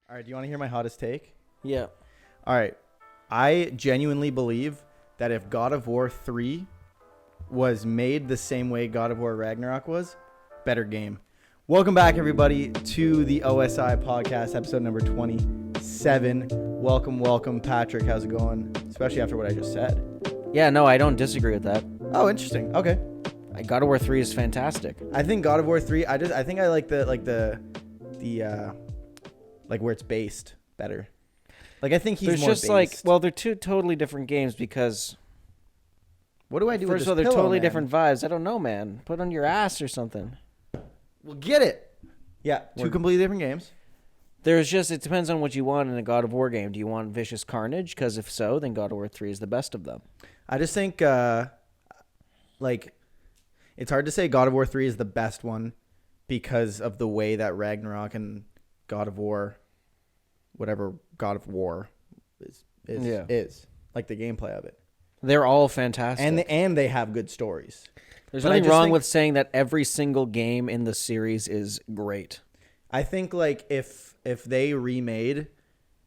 All right, do you want to hear my hottest take? Yeah. All right. I genuinely believe that if God of War 3 was made the same way God of War Ragnarok was, better game. Welcome back, everybody, to the O.S.I podcast, episode number 27. Welcome, Patrick. How's it going? Especially after what I just said. Yeah, no, I don't disagree with that. Oh, interesting. Okay. God of War 3 is fantastic. I think God of War 3, I think I like the where it's based better. Like, I think he's There's more just based. they're two totally different games because What do I do with first this of all, they're pillow, totally man? different vibes. I don't know, man. Put it on your ass or something. Well, get it. Yeah, two completely different games. It depends on what you want in a God of War game. Do you want vicious carnage? Because if so, then God of War 3 is the best of them. I just think, it's hard to say God of War 3 is the best one because of the way that Ragnarok and God of War, whatever God of War is like the gameplay of it. They're all fantastic. And they have good stories. There's But I nothing just wrong think- with saying that every single game in the series is great. I think like if they remade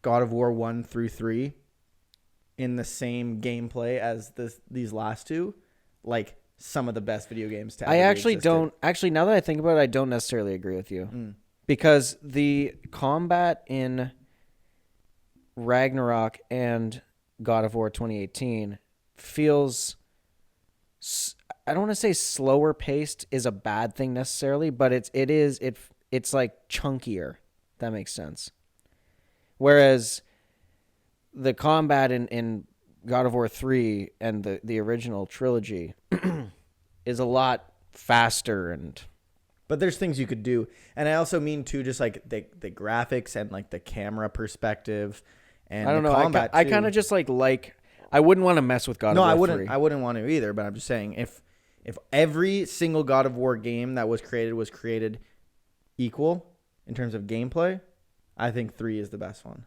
God of War 1 through 3 in the same gameplay as these last two, like some of the best video games to ever I be actually existed. don't. Actually, now that I think about it, I don't necessarily agree with you. Because the combat in Ragnarok and God of War 2018 feels, I don't want to say slower paced is a bad thing necessarily, but it's like chunkier. If that makes sense. Whereas the combat in God of War 3 and the original trilogy is a lot faster and... But there's things you could do. And I also mean, too, just like the graphics and like the camera perspective and I don't know. combat, I too. kind of just like I wouldn't want to mess with God of War 3. I wouldn't want to either. But I'm just saying, if every single God of War game that was created equal in terms of gameplay, I think 3 is the best one.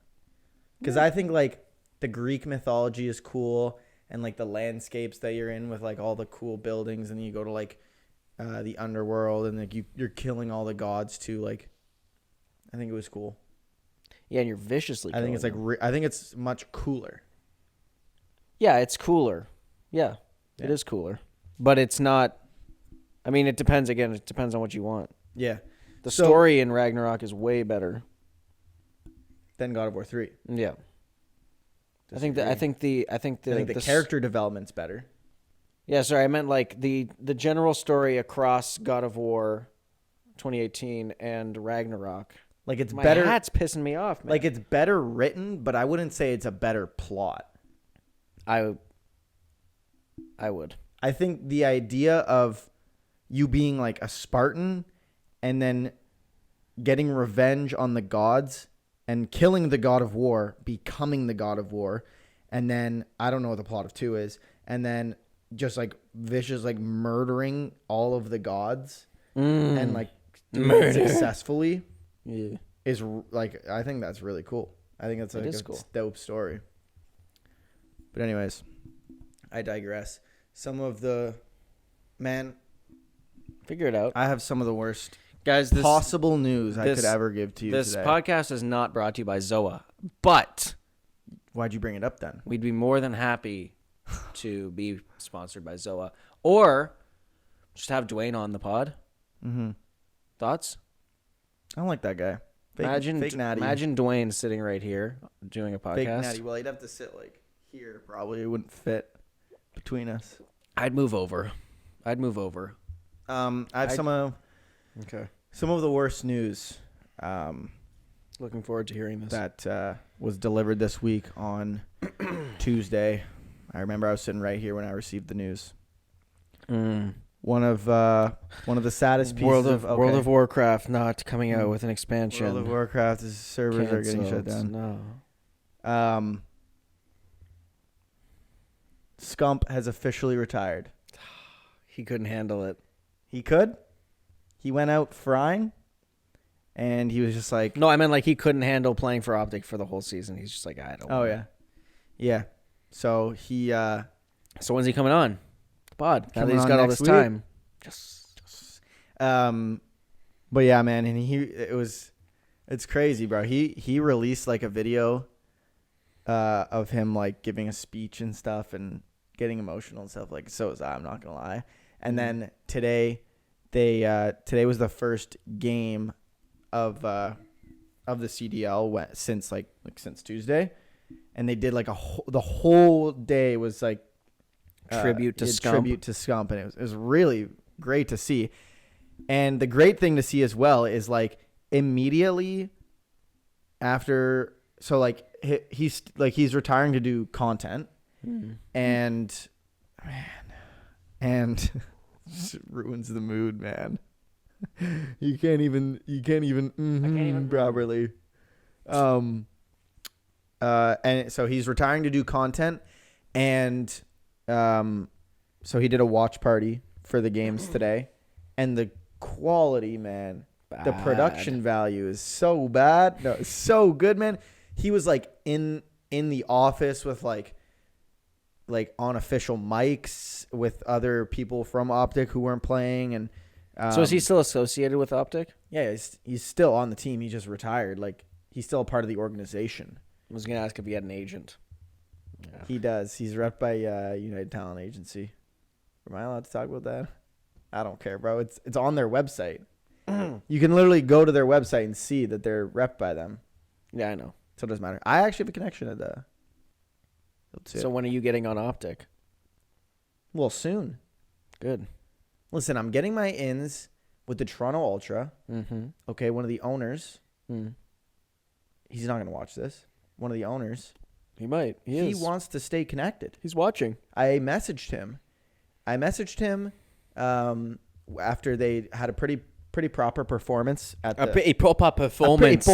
Because I think like the Greek mythology is cool, and like the landscapes that you're in with like all the cool buildings, and you go to like the underworld, and like you're killing all the gods too. Like, I think it was cool. Yeah, and you're viciously. I think it's like killing them. I think it's much cooler. Yeah, it's cooler. Yeah, it is cooler, but it's not. I mean, it depends. Again, it depends on what you want. Yeah, The story in Ragnarok is way better. Than God of War 3. Yeah, I think the character development's better. Yeah, sorry, I meant like the general story across God of War 2018 and Ragnarok. Like it's My better. hat's pissing me off, man. Like it's better written, but I wouldn't say it's a better plot. I would. I think the idea of you being like a Spartan and then getting revenge on the gods and killing the God of War, becoming the God of War, and then I don't know what the plot of 2 is, and then just like vicious like murdering all of the gods and like doing it successfully is like, I think that's really cool. I think that's like a cool. dope story. But anyways, I digress. Some of the Figure it out. I have some of the worst Guys, possible news I could ever give to you This today. podcast is not brought to you by Zoa, but Why'd you bring it up then? we'd be more than happy to be sponsored by Zoa, or just have Dwayne on the pod. Mm-hmm. Thoughts? I don't like that guy. Fake natty. Imagine Dwayne sitting right here doing a podcast. Fake natty. Well, he'd have to sit like here. Probably it wouldn't fit between us. I'd move over. I have some of the worst news Looking forward to hearing this. that was delivered this week on Tuesday. I remember I was sitting right here when I received the news. One of the saddest pieces World of Warcraft not coming out with an expansion. World of Warcraft's servers are getting shut down. No. Scump has officially retired. He couldn't handle it. He could. He went out frying, and he was just like, No, I meant like he couldn't handle playing for Optic for the whole season. He's just like, I don't. "Oh yeah, yeah." So he So when's he coming on the pod? Now that Coming he's on got all next this week. time. But yeah, man, and it was It's crazy, bro. He released like a video of him like giving a speech and stuff and getting emotional and stuff. Like, so was I, I'm not gonna lie. And then today today was the first game of the CDL since since Tuesday, and they did like the whole day was like Tribute to Scump. Tribute to Scump, and it was really great to see. And the great thing to see as well is like immediately after, so like he's retiring to do content, and just ruins the mood, man. You can't even properly. And so he's retiring to do content, and so he did a watch party for the games today, and the quality, man, the production value is so bad. No, it's so good, man. He was like in the office with like on official mics with other people from Optic who weren't playing, and so is he still associated with Optic? Yeah, he's still on the team. He just retired. Like, he's still a part of the organization. I was gonna ask if he had an agent. Yeah. He does. He's rep by United Talent Agency. Am I allowed to talk about that? I don't care, bro. It's on their website. You can literally go to their website and see that they're rep by them. Yeah, I know. So it doesn't matter. I actually have a connection at the. So when are you getting on Optic? Well, soon. Good. Listen, I'm getting my ins with the Toronto Ultra. Mm-hmm. Okay, one of the owners. He's not going to watch this. One of the owners. He might. He wants to stay connected. He's watching. I messaged him after they had a pretty proper performance at the... A proper performance.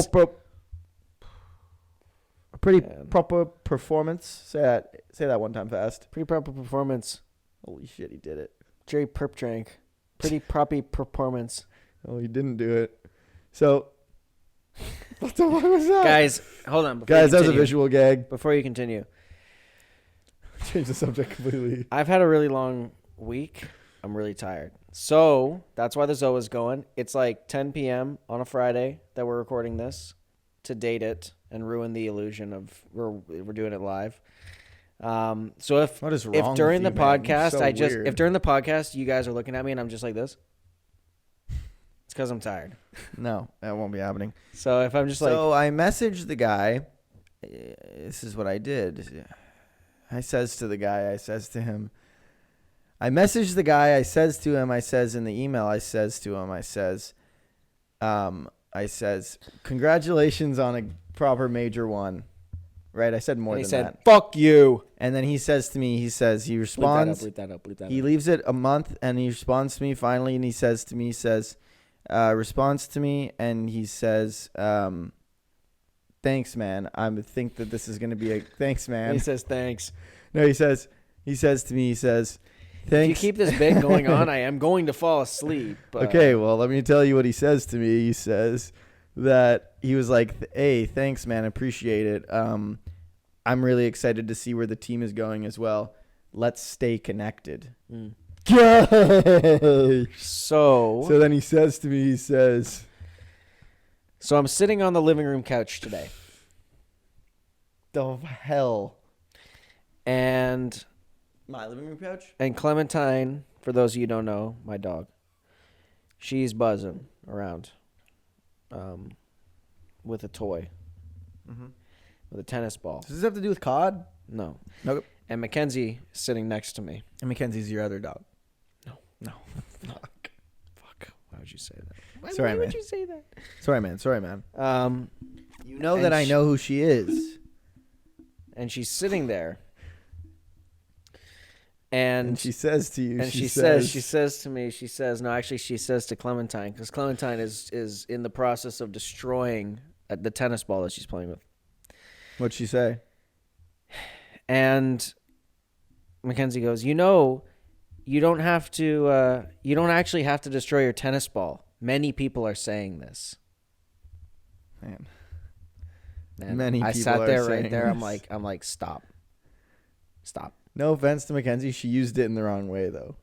A pretty proper performance. Say that one time fast. Pretty proper performance. Holy shit, he did it. Jerry Perp drank. Pretty proper performance. Oh, he didn't do it. So... What the fuck was that? Guys, hold on. Guys, that was a visual gag. Before you continue. Change the subject completely. I've had a really long week. I'm really tired. So, that's why the ZO is going. It's like 10 p.m. on a Friday that we're recording this to date it and ruin the illusion of we're doing it live. So if during the podcast if during the podcast you guys are looking at me and I'm just like this, it's because I'm tired. No, that won't be happening. So if I'm just so I messaged the guy. This is what I did. I says to him, I messaged the guy. I says to him, I says in the email, I says to him, I says, congratulations on a proper major one. Right? I said more than that. He said, fuck you. And then he says to me, he responds. Bleep that up. He leaves it a month and he responds to me finally. And he says to me, responds to me and he says, thanks, man. I think that this is going to be a thanks, man. He says, thanks. No, he says to me, thanks. If you keep this bit going on, I am going to fall asleep. Okay, well, let me tell you what he says to me. He says that he was like, hey, thanks, man. Appreciate it. I'm really excited to see where the team is going as well. Let's stay connected. So then he says to me, so I'm sitting on the living room couch today. The hell? And my living room couch? And Clementine, for those of you who don't know, my dog, she's buzzing around with a toy. With a tennis ball. Does this have to do with COD? No. Nope. And Mackenzie sitting next to me. And Mackenzie's your other dog? No. Fuck. Why would you say that? Why would you say that? Sorry, man. You know that I know who she is. And she's sitting there. And she says to you, and she says to me, she says to Clementine, because Clementine is in the process of destroying the tennis ball that she's playing with. What'd she say? And Mackenzie goes, you don't actually have to destroy your tennis ball. Many people are saying this. Man. Many people I sat there right there. This. I'm like, stop. No offense to Mackenzie, she used it in the wrong way though.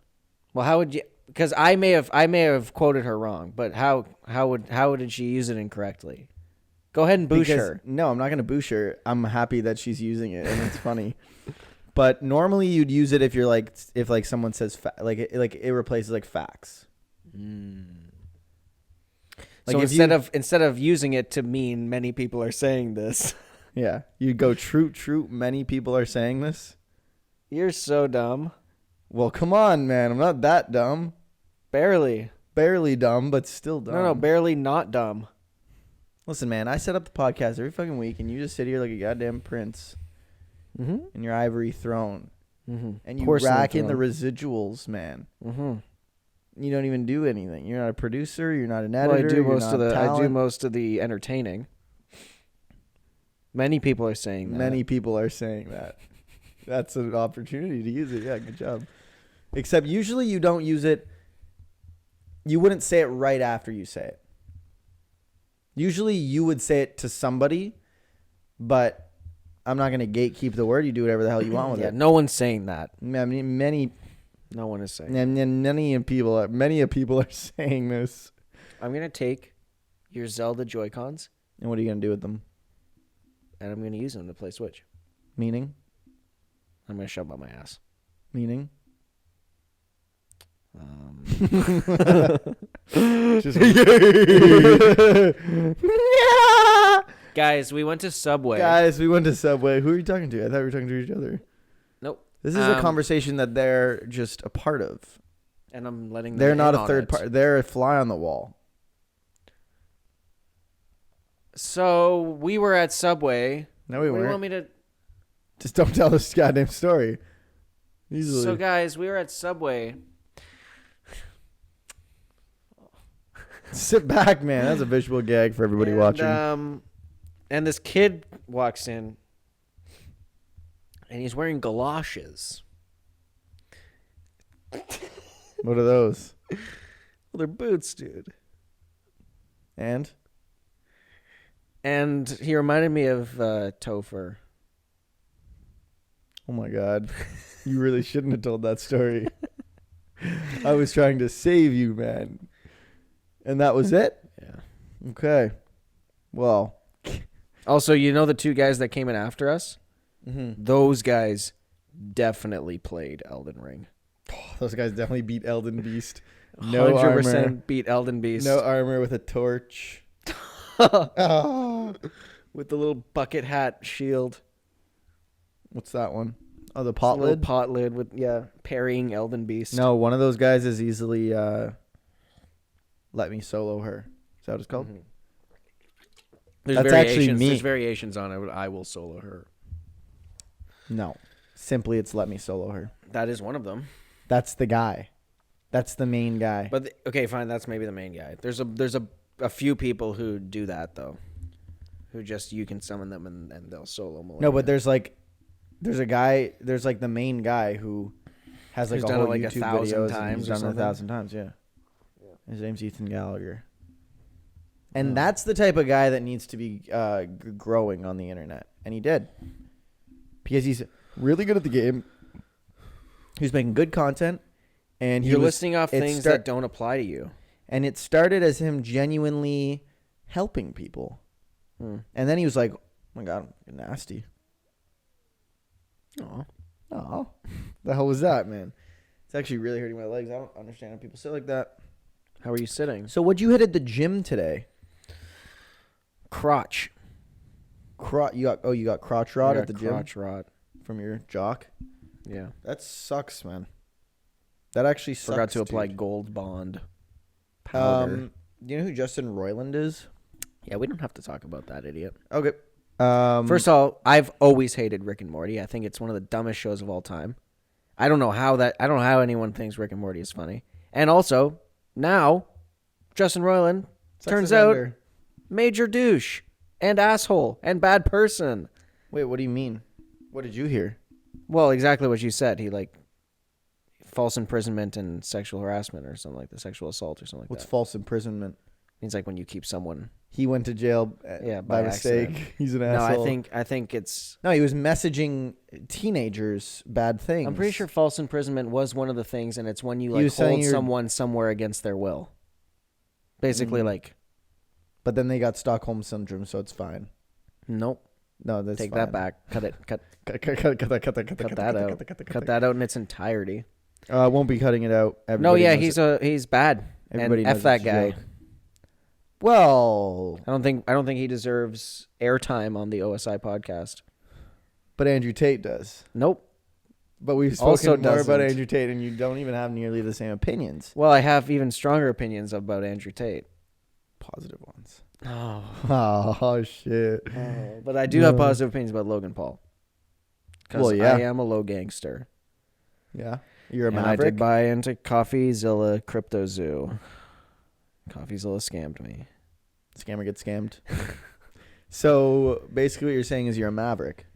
Well, how would you? Because I may have quoted her wrong, but how did she use it incorrectly? Go ahead and boosh Because- her. No, I'm not gonna boosh her. I'm happy that she's using it, and it's funny. But normally you'd use it if you're like, if like someone says it replaces like facts. Like So if instead of using it to mean many people are saying this, yeah, you'd go true. Many people are saying this. you're so dumb. Well, come on, man. I'm not that dumb. Barely. Barely dumb, but still dumb. No, barely not dumb. Listen, man. I set up the podcast every fucking week, and you just sit here like a goddamn prince Mm-hmm. in your ivory throne, Mm-hmm. and you rack in the residuals, man. Mm-hmm. You don't even do anything. You're not a producer. You're not an editor. Well, I do you're most not of the talent. I do most of the entertaining. Many people are saying that. Many people are saying that. That's an opportunity to use it. Yeah, good job. Except usually you don't use it. You wouldn't say it right after you say it. Usually you would say it to somebody, but I'm not going to gatekeep the word. You do whatever the hell you want with Yeah, it. no one's saying that. I mean, many No one is saying. and many people are saying this. I'm gonna take your Zelda Joy-Cons And what are you going to do with them? and I'm gonna use them to play Switch. Meaning? I'm gonna shove up my ass. Meaning? Just Guys, we went to Subway. Guys, we went to Subway. Who are you talking to? I thought we were talking to each other. Nope. This is a conversation that they're just a part of. And I'm letting them They're not in a on third it. part. They're a fly on the wall. So we were at Subway. No, we What do you weren't. want me to? Just don't tell this goddamn story. Easily. So guys, we were at Subway. Sit back, man. That's a visual gag for everybody watching. And this kid walks in, and he's wearing galoshes. What are those? Well, they're boots, dude. And? And he reminded me of Topher. Oh my God. You really shouldn't have told that story. I was trying to save you, man. And that was it? Yeah. Okay. Well. Also, you know the two guys that came in after us? Mm-hmm. Those guys definitely played Elden Ring. Those guys definitely beat Elden Beast. No 100% armor. beat Elden Beast. No armor with a torch. Oh. With the little bucket hat shield. What's that one? Oh, the pot Little lid? pot lid with, parrying Elden Beast. No, one of those guys is easily let me solo her. Is that what it's called? Mhm. There's That's variations. actually me. There's variations on it. I will solo her. No. Simply it's let me solo her. That is one of them. That's the guy. That's the main guy. But okay, fine. That's maybe the main guy. There's a few people who do that though. Who just you can summon them and they'll solo Malenia. No, but there's a guy, there's like the main guy who has like Who's a done whole it like YouTube 1,000 videos times he's or done it something? 1,000 times, yeah. His name's Ethan Gallagher. And that's the type of guy that needs to be growing on the internet. And he did. Because he's really good at the game. He's making good content. And you're listing off things that don't apply to you. And it started as him genuinely helping people. And then he was like, oh my God, I'm nasty. Oh, the hell was that, man? It's actually really hurting my legs. I don't understand how people sit like that. How are you sitting? So what'd you hit at the gym today? Crotch. You got crotch rod at the gym Crotch rod. from your jock? Yeah. That sucks, man. That actually sucks. Forgot to apply dude. Gold Bond powder. Do you know who Justin Roiland is? Yeah, we don't have to talk about that idiot. Okay. First of all, I've always hated Rick and Morty. I think it's one of the dumbest shows of all time. I don't know how anyone thinks Rick and Morty is funny. And also, now Justin Roiland turns out major douche and asshole and bad person. Wait, what do you mean? What did you hear? Well, exactly what you said. He false imprisonment and sexual harassment or something like that, sexual assault or something like What's that. false imprisonment? Means like when you keep someone. He went to jail by mistake. accident. He's an No, asshole. I think it's. No, he was messaging teenagers bad things. I'm pretty sure false imprisonment was one of the things, and it's when you He was saying hold you're- someone somewhere against their will. Basically, But then they got Stockholm syndrome, so it's fine. Nope. No, that's Take fine. that back. Cut it. Cut that out. Cut that out in its entirety. I won't be cutting it out. No, Everybody yeah, knows he's bad. Everybody And knows F that it's a guy. joke. Well, I don't think he deserves airtime on the O.S.I podcast. but Andrew Tate does. Nope. But we've Also spoken more about doesn't. Andrew Tate, and you don't even have nearly the same opinions. Well, I have even stronger opinions about Andrew Tate. Positive ones. Oh, Oh shit. but I do have positive opinions about Logan Paul. Because Well, yeah. I am a low gangster. Yeah. You're a And I maverick. did buy into CoffeeZilla Crypto Zoo. CoffeeZilla scammed me. Scammer gets scammed. So basically, what you're saying is you're a maverick.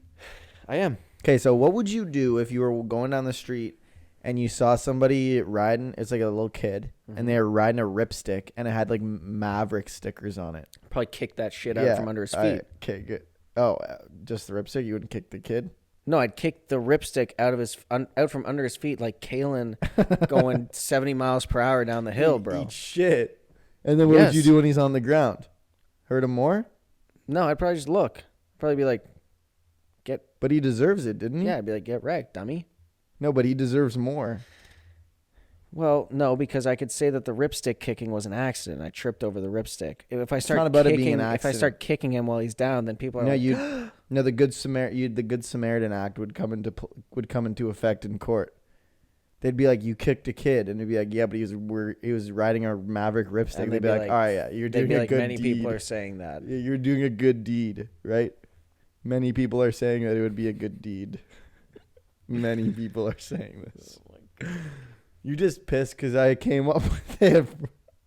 I am. Okay, so what would you do if you were going down the street and you saw somebody riding? It's like a little kid, and they were riding a ripstick, and it had like Maverick stickers on it. Probably kicked that shit out from under his feet. Okay, good. Oh, just the ripstick? You wouldn't kick the kid? No, I'd kick the ripstick out from under his feet like Kalen going 70 miles per hour down the hill, bro. Eat shit. And then what would you Yes. do when he's on the ground? Hurt him more? No, I'd probably just look. Probably be like, But he deserves it, didn't he? yeah, I'd be like, get wrecked, dummy. No, but he deserves more. Well, no, because I could say that the ripstick kicking was an accident. I tripped over the ripstick. If I start not about it kicking, being an if I accident. start kicking him while he's down, then people are No, like, the good Samaritan Act would come into effect in court. They'd be like, you kicked a kid, and they'd be like, yeah, but he was riding a Maverick ripstick. And They'd be like, all right, yeah, you're doing a good many deed. people are saying that. Yeah, you're doing a good deed, right? Many people are saying that it would be a good deed. Many people are saying this. You just pissed because I came up with it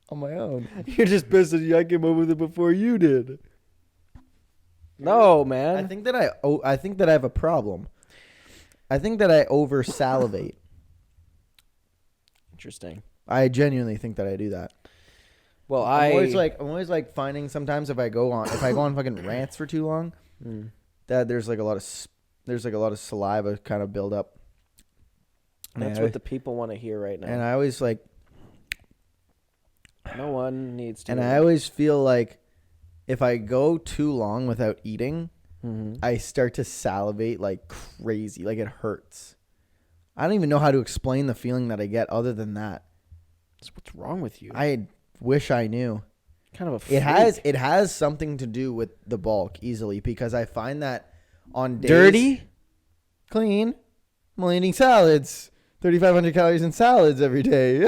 on my own. You're just pissed that I came up with it before you did. No, man. I think that I have a problem. I think that I over salivate. Interesting. I genuinely think that I do that. Well, I'm always like finding sometimes if I go on fucking rants for too long, that there's like a lot of saliva kind of build up. That's what the people want to hear right now. And I always like, no one needs to. and I always feel like if I go too long without eating, I start to salivate like crazy, like it hurts. I don't even know how to explain the feeling that I get other than that. What's wrong with you? I wish I knew. Kind of a freak. It has something to do with the bulk easily because I find that on days Dirty? clean, I'm only eating salads. 3,500 calories in salads every day.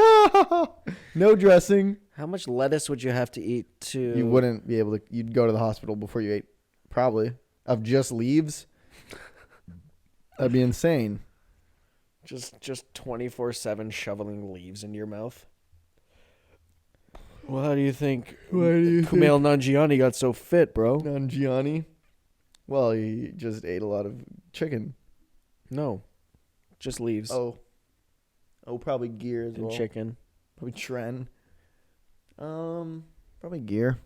No dressing. How much lettuce would you have to eat to... You wouldn't be able to. You'd go to the hospital before you ate, probably, of just leaves. That'd be insane. Just 24/7 shoveling leaves into your mouth. Well, how do you think Kumail Nanjiani got so fit, bro? Nanjiani. Well, he just ate a lot of chicken. No. Just leaves. Oh, probably gear as and well. chicken. Probably Tren. Probably gear.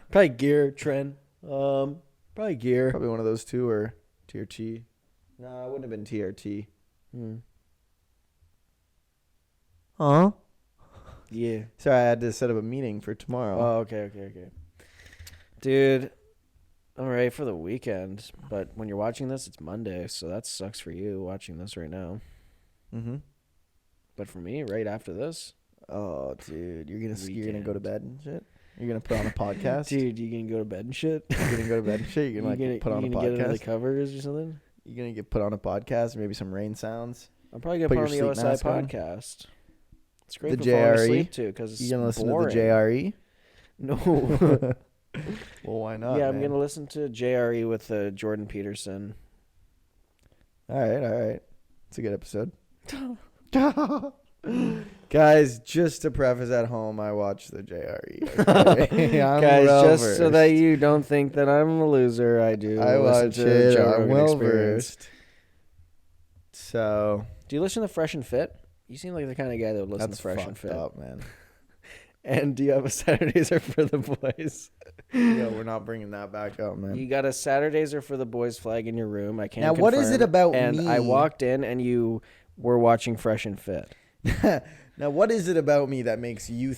Probably gear, Tren. Probably gear. Probably one of those two or TRT. No, it wouldn't have been TRT. Huh? Yeah. Sorry, I had to set up a meeting for tomorrow. Oh, okay. Dude, all right for the weekend, but when you're watching this, it's Monday, so that sucks for you watching this right now. Mm-hmm. But for me, right after this, Oh, dude, you're gonna Weekend. go to bed and shit. You're gonna put on a podcast. dude, you gonna go to bed and shit? You're gonna go to bed and shit. You're gonna like put on a get under the podcast. covers or something? You're gonna get put on a podcast, maybe some rain sounds. I'm probably gonna Put put on the your sleep O.S.I mask on. podcast. It's great The for falling JRE? asleep too, because it's You gonna listen boring. to the JRE? No. Well, why not? Yeah, I'm man? gonna listen to JRE with Jordan Peterson. All right. It's a good episode. Guys, just to preface at home, I watched the JRE. Okay? I'm Guys, well just so versed. that you don't think that I'm a loser, I do. I listen watch to it. Joe I'm Rogan well Experience. versed. So Do you listen to Fresh and Fit? You seem like the kind of guy that would listen that's to Fresh and fucked Fit. up, man. And do you have a Saturdays are for the boys? Yeah, we're not bringing that back up, man. You got a Saturdays are for the boys flag in your room. I can't. Now, what is confirm. it about and me? I walked in and you were watching Fresh and Fit. Now, what is it about me that makes you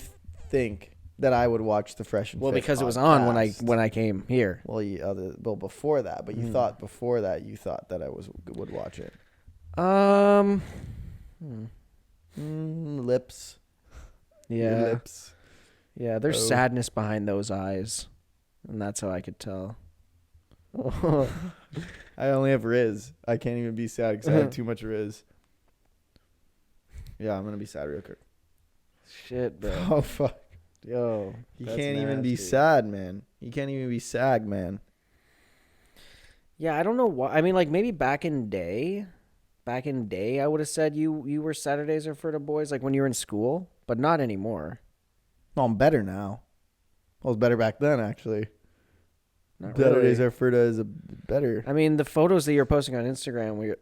think that I would watch the Fresh and Well, Fit because it was on podcast. when I came here. Well, before that, but you thought before that that I would watch it. Lips. Your Yeah. lips. Yeah, there's Oh. sadness behind those eyes. And that's how I could tell. I only have Riz. I can't even be sad because I have too much Riz. Yeah, I'm gonna be sad real quick. Shit, bro. Oh fuck. Yo. You that's can't even be nasty. sad, man. You can't even be sad, man. Yeah, I don't know why. I mean, like, maybe back in day, I would have said you were Saturdays are for the boys, like when you were in school, but not anymore. Well, I'm better now. I was better back then, actually. Not Saturdays really. are for is a better. I mean, the photos that you're posting on Instagram,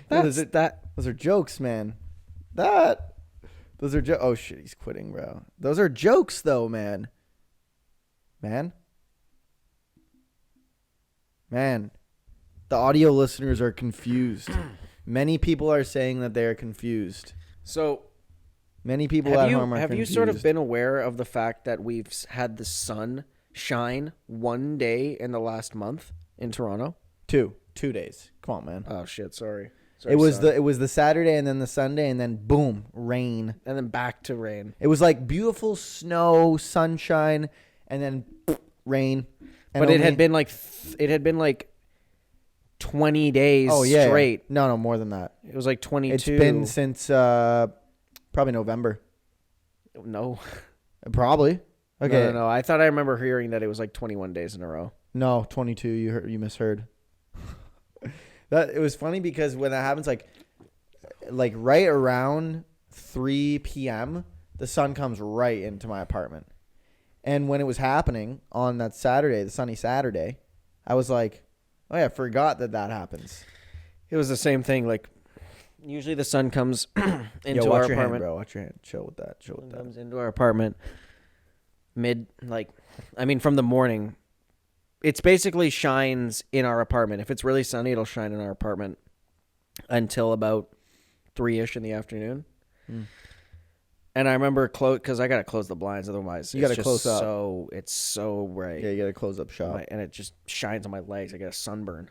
Those are jokes, man. Those are jokes. Oh shit, he's quitting, bro. Those are jokes, though, man. Man. The audio listeners are confused. Many people are saying that they are confused. So Many people at home are have you confused. sort of been aware of the fact that we've had the sun shine one day in the last month in Toronto? 2 days. Come on, man. Oh shit, sorry. It was the Saturday and then the Sunday and then boom, rain. and then back to rain. It was like beautiful snow, sunshine, and then rain. And But it had been like 20 days straight. No, more than that. It was like 22. It's been since probably November. No. Probably. Okay. No. I thought I remember hearing that it was like 21 days in a row. No, 22. You misheard. That it was funny because when that happens, like right around 3 p.m., the sun comes right into my apartment. And when it was happening on that Saturday, the sunny Saturday, I was like, "Oh yeah, I forgot that happens." It was the same thing. Like usually the sun comes into Yo, our watch your hand, apartment. bro. Watch your hand. Chill with that. Comes into our apartment from the morning. It's basically shines in our apartment. If it's really sunny, it'll shine in our apartment until about 3-ish in the afternoon. And I remember because I gotta close the blinds, otherwise You gotta close up. So it's so bright. Yeah, you gotta close up shop. And it just shines on my legs. I get a sunburn.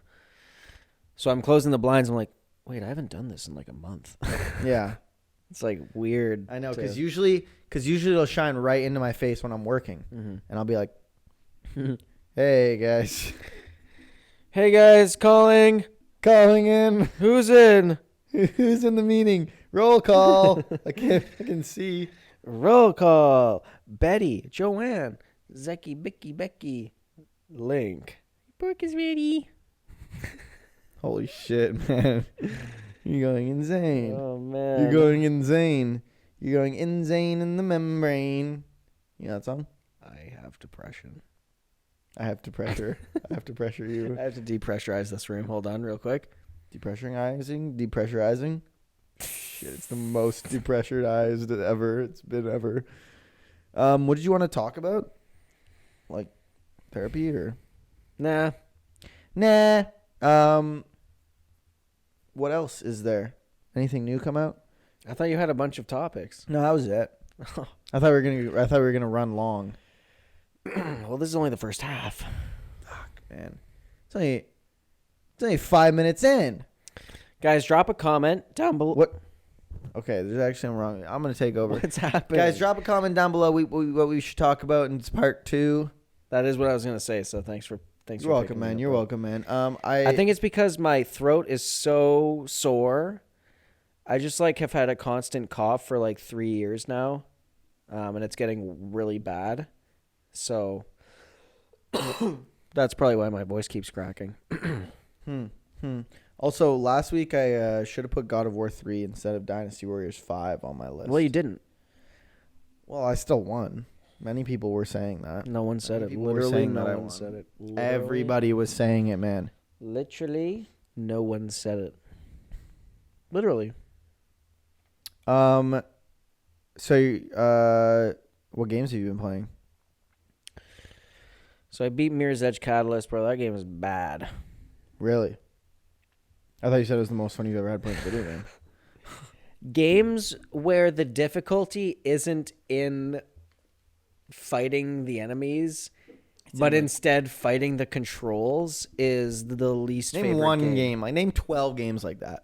So I'm closing the blinds. I'm like, wait, I haven't done this in like a month. Yeah, It's like weird. I know because usually it'll shine right into my face when I'm working, and I'll be like, "Hey guys, Hey guys, calling in. Who's in? Who's in the meeting? Roll call. I can see. Roll call. Betty, Joanne, Zecky, Becky, Link. Pork is ready. Holy shit, man! You're going insane. Oh man. You're going insane. You're going insane in the membrane. You know that song? I have depression. I have to pressure. I have to pressure you. I have to depressurize this room. Hold on real quick. Depressurizing. Shit, it's the most depressurized it's been ever. What did you want to talk about? Like therapy or? Nah. What else is there? Anything new come out? I thought you had a bunch of topics. No, that was it. I thought we were gonna run long. Well, this is only the first half. Fuck, man. It's only 5 minutes in. Guys, drop a comment down below. What? Okay, there's actually something wrong. I'm gonna take over. What's happening? Guys, drop a comment down below. What we should talk about in part 2. That is what I was gonna say. So thanks for You're welcome, man. You're welcome, man. I think it's because my throat is so sore. I just have had a constant cough for 3 years now, and it's getting really bad. So that's probably why my voice keeps cracking. Also, last week I should have put God of War 3 instead of Dynasty Warriors 5 on my list. Well, you didn't. Well, I still won. Many people were saying that. No one said Many it. people were Literally, saying no that I one won. said it. Everybody was saying it, man. Literally, no one said it. Literally. So, what games have you been playing? So I beat Mirror's Edge Catalyst, bro. That game is bad. Really? I thought you said it was the most fun you've ever had playing a video game. games where the difficulty isn't in fighting the enemies, but instead fighting the controls is the least Name favorite one game. Like, name 12 games like that.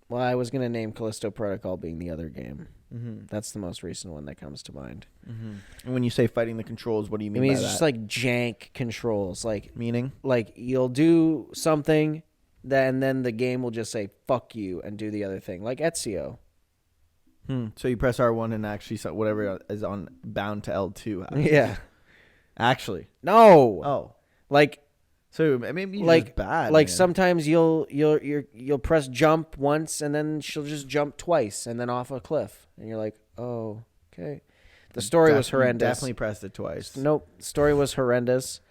Well, I was going to name Callisto Protocol being the other game. That's the most recent one that comes to mind. And when you say fighting the controls, what do you mean I mean, by it's that? just like jank controls. Like, Meaning? like you'll do something, and then the game will just say, fuck you, and do the other thing. Like Ezio. So you press R1 and actually whatever is on bound to L2 happens. Yeah. Actually. No. Oh. Like, So maybe you're like just bad. like man. sometimes you'll press jump once and then she'll just jump twice and then off a cliff and you're like, oh, okay. The story was horrendous. Definitely pressed it twice. Nope, story was horrendous.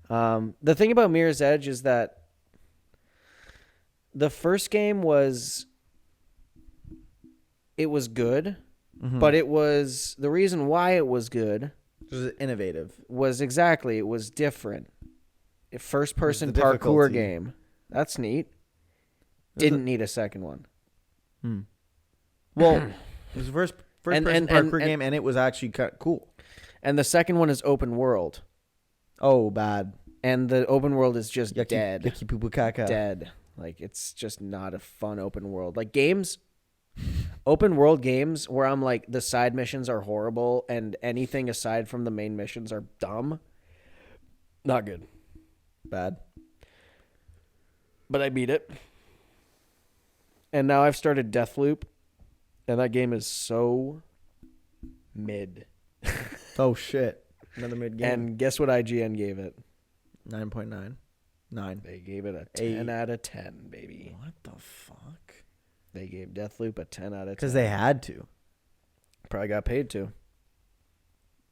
The thing about Mirror's Edge is that the first game was good, but it was the reason why it was good It was innovative. was exactly it was different. A first-person the parkour difficulty. game. That's neat. Didn't need a second one. Well, it was the first person parkour and- game, and it was actually cool. And the second one is open world. Oh, bad. And the open world is just Yucky, dead. Yucky poo poo caca. Dead. Like, it's just not a fun open world. Like, games, open world games where I'm like, the side missions are horrible and anything aside from the main missions are dumb. Not good. Bad. But I beat it. And now I've started Deathloop. And that game is so mid. Oh, shit. Another mid game. And guess what IGN gave it? 9.9. 9. They gave it a 10 out of 10, baby. What the fuck? They gave Deathloop a 10 out of 10. Because they had to. Probably got paid to.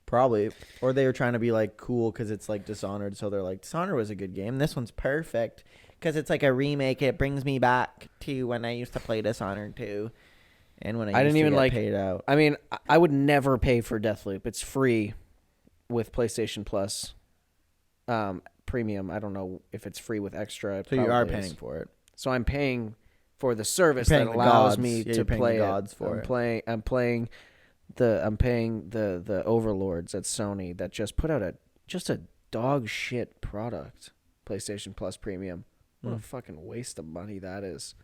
Probably. Or they were trying to be like cool because it's like Dishonored. So they're like, Dishonored was a good game. This one's perfect because it's like a remake. It brings me back to when I used to play Dishonored 2. And when I didn't even get like paid out. I mean, I would never pay for Deathloop. It's free with PlayStation Plus Premium. I don't know if it's free with extra. It So you are probably paying is. for it. So I'm paying for the service You're that paying the allows gods. me Yeah, to you're paying the play gods it. for it. I'm paying the overlords at Sony that just put out a dog shit product. PlayStation Plus Premium. What a fucking waste of money that is.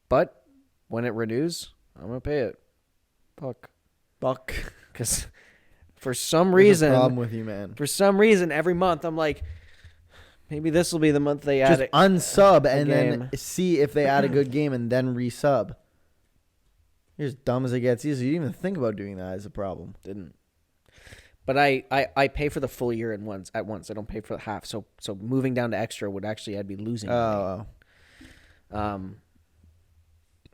But when it renews, I'm gonna pay it. Fuck. Because for some There's a reason, problem with you, man. every month I'm like, maybe this will be the month they add Just it. unsub and game. then see if they add a good game and then resub. You're as dumb as it gets. You didn't even think about doing that as a problem. Didn't. But I pay for the full year at once. I don't pay for the half. So moving down to extra would actually I'd be losing money. Oh.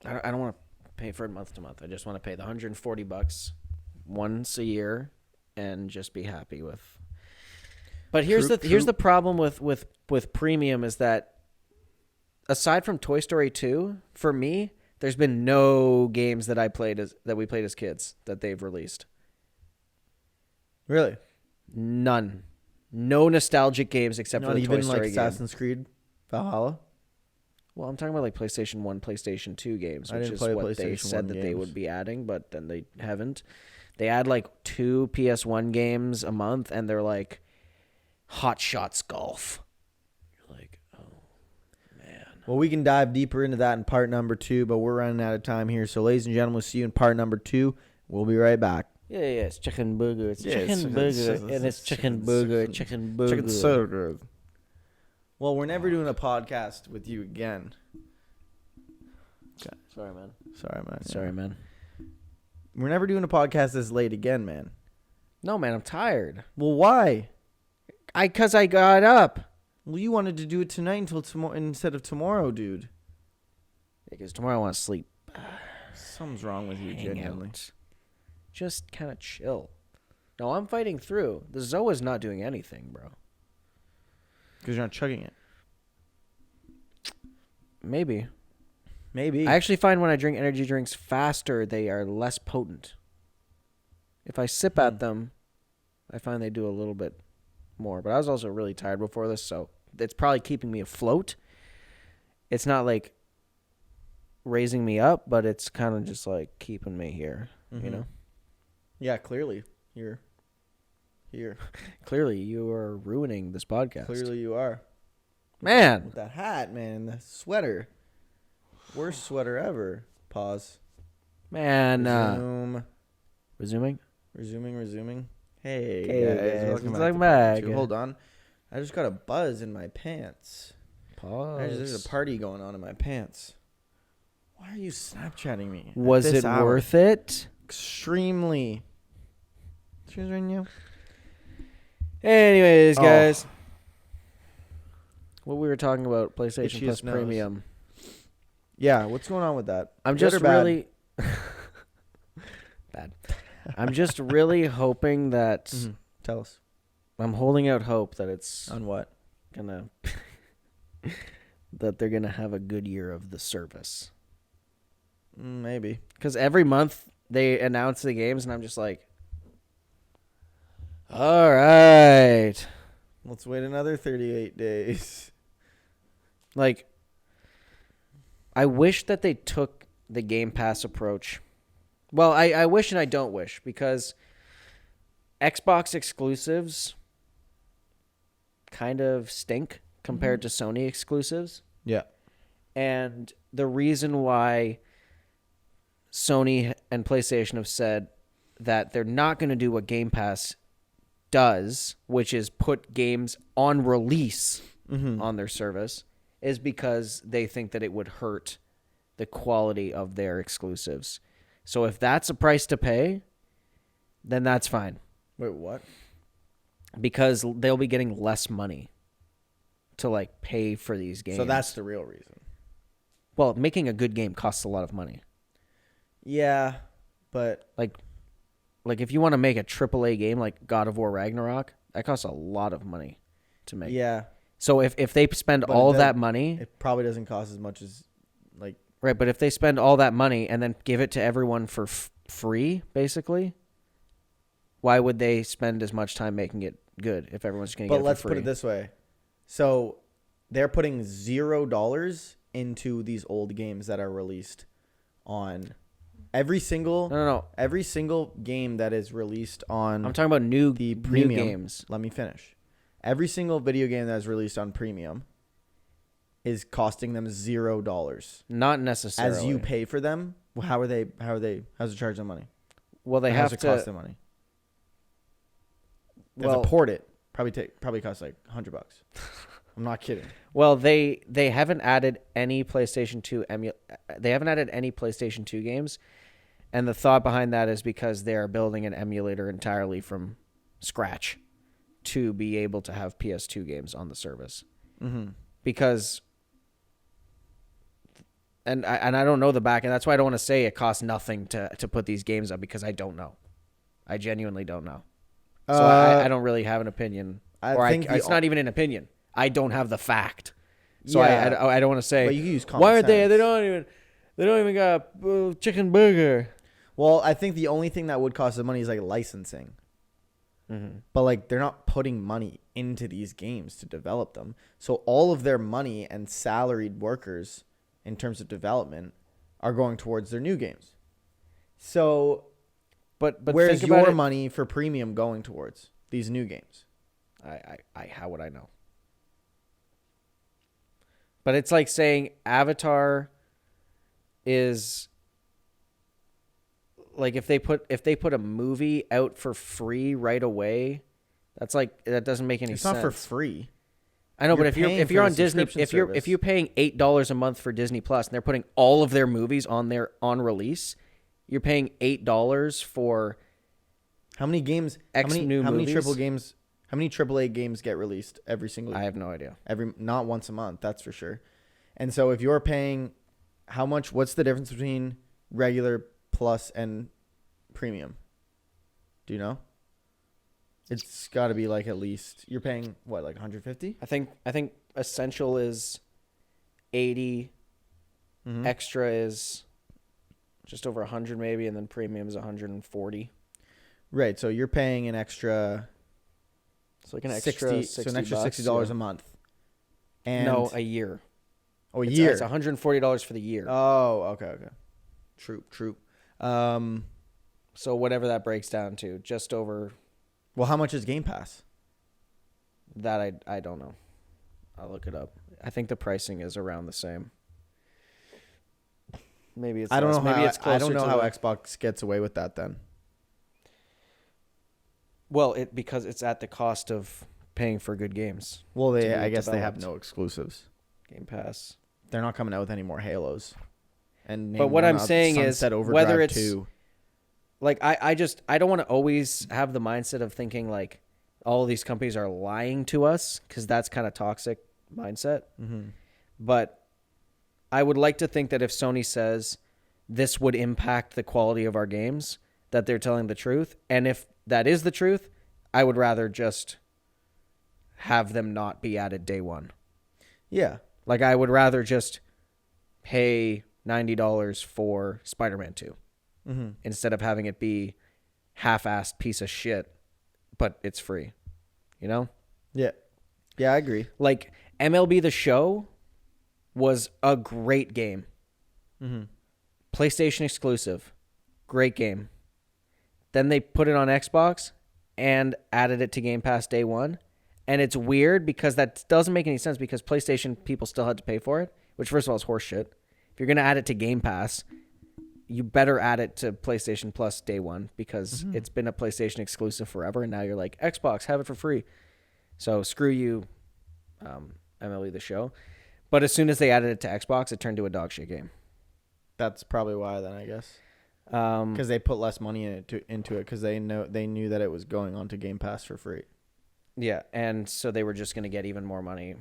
I don't want to pay for it month to month. I just want to pay the $140 once a year and just be happy with. But here's the problem with premium is that aside from Toy Story 2, for me, there's been no games that we played as kids that they've released. Really? None. No nostalgic games except Not for the even Toy Story like game. Assassin's Creed Valhalla? Well, I'm talking about like PlayStation 1, PlayStation 2 games, I which didn't is play what they PlayStation said 1 that they games. would be adding, but then they haven't. They add like 2 PS1 games a month, and they're like Hot Shots Golf. You're like, oh, man. Well, we can dive deeper into that in part number 2, but we're running out of time here. So, ladies and gentlemen, we'll see you in part number 2. We'll be right back. Yeah, it's chicken burger. It's Yeah, chicken burger, and it's chicken burger, chicken burger. Chicken so good. Well, we're never doing a podcast with you again. Sorry, man. Sorry, man. Man. We're never doing a podcast this late again, man. No, man, I'm tired. Well, why? Because I got up. Well, you wanted to do it tonight until tomorrow instead of tomorrow, dude. Because tomorrow I want to sleep. Something's wrong with you, Hang genuinely. out. Just kind of chill. No, I'm fighting through. The Zoa's not doing anything, bro. Because you're not chugging it. Maybe. Maybe. I actually find when I drink energy drinks faster, they are less potent. If I sip at them, I find they do a little bit more. But I was also really tired before this, so it's probably keeping me afloat. It's not like raising me up, but it's kind of just like keeping me here, you know? Yeah, clearly. You're here. Clearly, you are ruining this podcast. Clearly you are. Man. With that hat, man. The sweater. Worst sweater ever. Pause. Man. Resuming? Resuming. Hey, Hey, guys. Welcome Welcome back. back. Hold on. I just got a buzz in my pants. Pause. There's a party going on in my pants. Why are you Snapchatting me? Was it worth it? Extremely. Anyways, guys. What we were talking about, PlayStation Itchy Plus as nose. Premium. Yeah, what's going on with that? I'm Good just or bad? really... Bad. I'm just really hoping that... Tell us. I'm holding out hope that it's On what? gonna... that they're gonna have a good year of the service. Maybe. Because every month they announce the games, and I'm just like... All right. Let's wait another 38 days. Like, I wish that they took the Game Pass approach. Well, I wish and I don't wish, because Xbox exclusives kind of stink compared to Sony exclusives. Yeah. And the reason why Sony and PlayStation have said that they're not going to do what Game Pass does, which is put games on release on their service, is because they think that it would hurt the quality of their exclusives. So if that's a price to pay, then that's fine. Wait, what? Because they'll be getting less money to like pay for these games. So that's the real reason. Well, making a good game costs a lot of money. Yeah, but Like if you want to make a AAA game like God of War Ragnarok, that costs a lot of money to make. yeah, So if they spend But all it that money, it probably doesn't cost as much as like. right? But if they spend all that money and then give it to everyone for free, basically, why would they spend as much time making it good if everyone's going to get it But for let's free? put it this way: so they're putting $0 into these old games that are released on every single. No. Every single game that is released on I'm talking about new premium games. Let me finish. Every single video game that is released on premium is costing them $0. Not necessarily. As you pay for them, well, how's it charge them money? Well, they How's have it to. cost them money? They have Well, to port it. Probably costs like $100. I'm not kidding. well, they haven't added any PlayStation 2 They haven't added any PlayStation 2 games, and the thought behind that is because they are building an emulator entirely from scratch to be able to have PS2 games on the service. Mm-hmm. Because, and I don't know the back, and that's why I don't want to say it costs nothing to put these games up, because I don't know. I genuinely don't know. So I don't really have an opinion. It's not even an opinion. I don't have the fact. So Yeah. I don't want to say, But you can use common why aren't they? sense. They don't even got chicken burger. Well, I think the only thing that would cost them money is like licensing. Mm-hmm. But like they're not putting money into these games to develop them. So all of their money and salaried workers in terms of development are going towards their new games. So But where's think about your it- money for premium going towards these new games? how would I know? But it's like saying Avatar is like if they put a movie out for free right away, that doesn't make any It's sense. not for free. I know, You're but paying if for you're the on Disney, subscription if service. you're paying $8 a month for Disney Plus and they're putting all of their movies on release, you're paying $8 for How many games? X how many, new how many movies? triple games? How many AAA games get released every single? I have no idea. Not once a month, that's for sure. And so if you're paying, how much? What's the difference between regular plus and premium? Do you know? It's got to be like at least you're paying what, like 150? I think Essential is 80, Mm-hmm. Extra is just over 100 maybe, and then Premium is 140. Right. So you're paying an extra. So like an extra 60 so an extra bucks, $60 yeah. a month. And No, a year. Oh, a It's year. It's $140 for the year. Oh, okay. True. So whatever that breaks down to, just over Well, how much is Game Pass? that, I don't know. I'll look it up. I think the pricing is around the same. Maybe it's I don't less. know Maybe how it's closer I don't know to how the- Xbox gets away with that then. Well, because it's at the cost of paying for good games. Well, To be I guess they have developed. no exclusives. Game Pass. They're not coming out with any more Halos. And But what I'm saying is, Sunset Overdrive whether it's 2. like I don't want to always have the mindset of thinking like all of these companies are lying to us, because that's kind of toxic mindset. Mm-hmm. But I would like to think that if Sony says this would impact the quality of our games, that they're telling the truth. And if that is the truth, I would rather just have them not be added day one. Yeah. Like, I would rather just pay $90 for Spider-Man 2 Mm-hmm. instead of having it be half-assed piece of shit, but it's free. You know? Yeah. Yeah, I agree. Like, MLB The Show was a great game. Mm-hmm. PlayStation exclusive. Great game. Then they put it on Xbox and added it to Game Pass day one. And it's weird because that doesn't make any sense, because PlayStation people still had to pay for it, which first of all is horseshit. If you're going to add it to Game Pass, you better add it to PlayStation Plus day one, because it's been a PlayStation exclusive forever. And now you're like, Xbox, have it for free. So screw you, MLB The Show. But as soon as they added it to Xbox, it turned to a dog shit game. That's probably why then, I guess. Because they put less money into it because they knew that it was going on to Game Pass for free. Yeah, and so they were just going to get even more money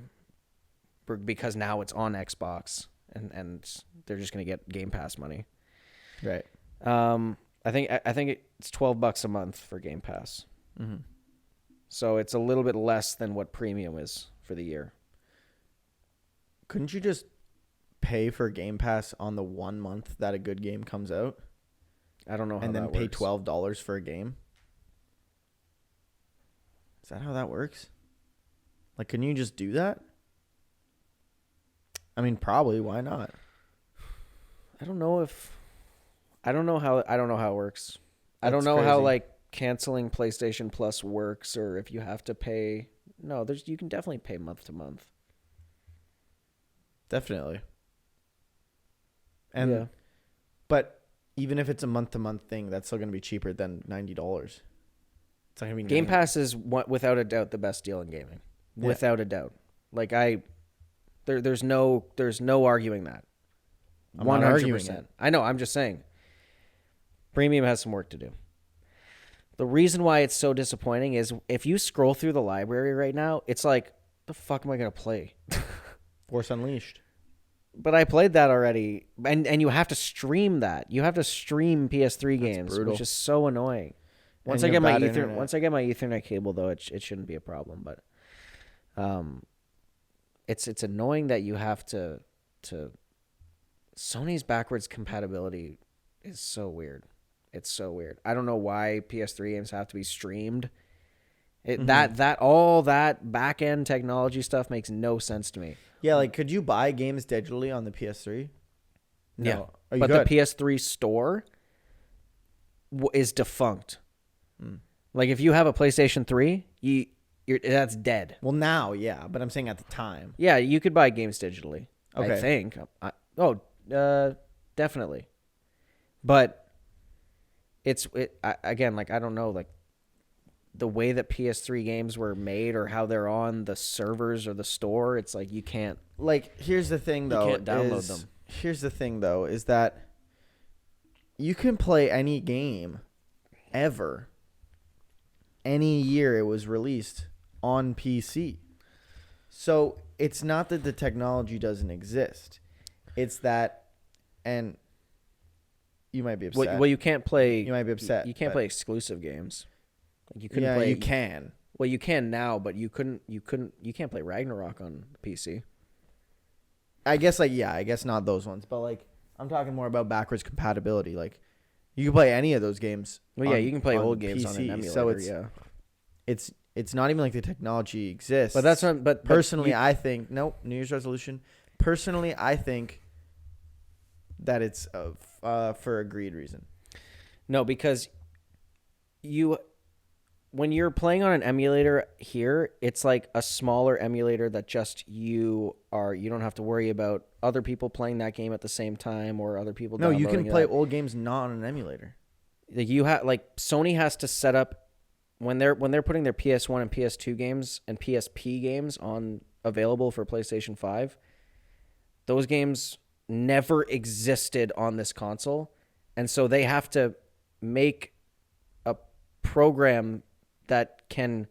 because now it's on Xbox, and they're just going to get Game Pass money. Right. I think it's $12 a month for Game Pass. Mm-hmm. So it's a little bit less than what premium is for the year. Couldn't you just pay for Game Pass on the 1 month that a good game comes out? I don't know how And then that pay works. $12 for a game? Is that how that works? Like, can you just do that? I mean, probably. Why not? I don't know how it works. I don't That's know how crazy. like canceling PlayStation Plus works, or if you have to pay. No, you can definitely pay month to month. Definitely. And yeah. But even if it's a month-to-month thing, that's still going to be cheaper than $90. It's not going to be Game $90. Pass is without a doubt the best deal in gaming. Yeah. Without a doubt. Like there's no arguing that. I'm not arguing it. I know, I'm just saying. Premium has some work to do. The reason why it's so disappointing is if you scroll through the library right now, it's like, the fuck am I going to play? Force Unleashed. But I played that already, and you have to stream that. You have to stream PS3 games, brutal. which is so annoying. Once And I you get have my bad internet. Once I get my Ethernet cable, though, it shouldn't be a problem. But it's annoying that you have to. Sony's backwards compatibility is so weird. It's so weird. I don't know why PS3 games have to be streamed. All that back end technology stuff makes no sense to me. Yeah, like, could you buy games digitally on the PS3? No. Yeah. Oh, you But could. the PS3 store is defunct. Like, if you have a PlayStation 3, that's dead. Well, now, yeah, but I'm saying at the time. Yeah, you could buy games digitally. I Okay. think. Definitely. But again, like, I don't know, like, the way that PS3 games were made or how they're on the servers or the store, it's like you can't. Like, here's the thing, though. can't download them. Here's the thing, though, is that you can play any game ever, any year it was released on PC. So it's not that the technology doesn't exist. It's that, and you might be upset. Well, you can't play. You might be upset, You can't but- play exclusive games. Like, you couldn't Yeah, play. you can. Well, you can now, but you couldn't. You can't play Ragnarok on PC. I guess, like, yeah, I guess not those ones, but, like, I'm talking more about backwards compatibility. Like, you can play any of those games. Well, yeah, on- you can play on old games on an PC, emulator. So it's yeah, it's not even like the technology exists. but that's not. But Personally, you- I think nope. New Year's resolution. Personally, I think that it's for a greed reason. No, because when you're playing on an emulator here, it's like a smaller emulator that just you don't have to worry about other people playing that game at the same time or other people No, you downloading can play that. old games not on an emulator. Like Sony has to set up when they're putting their PS1 and PS2 games and PSP games on available for PlayStation 5. Those games never existed on this console, and so they have to make a program that can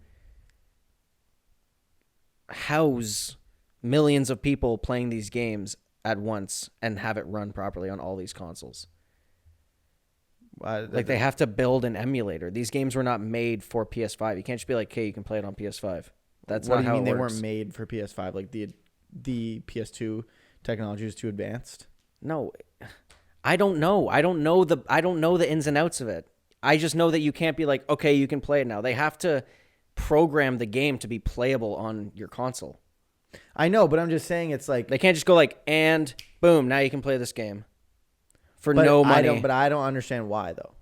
house millions of people playing these games at once and have it run properly on all these consoles. Like they have to build an emulator. These games were not made for PS5. You can't just be like, "Okay, you can play it on PS5." That's what not do you how mean it they works. weren't made for PS5? Like the PS2 technology is too advanced. No, I don't know. I don't know the ins and outs of it. I just know that you can't be like, "Okay, you can play it now." They have to program the game to be playable on your console. I know, but I'm just saying it's like They can't just go like, "And boom, now you can play this game." For no money. I don't understand why though.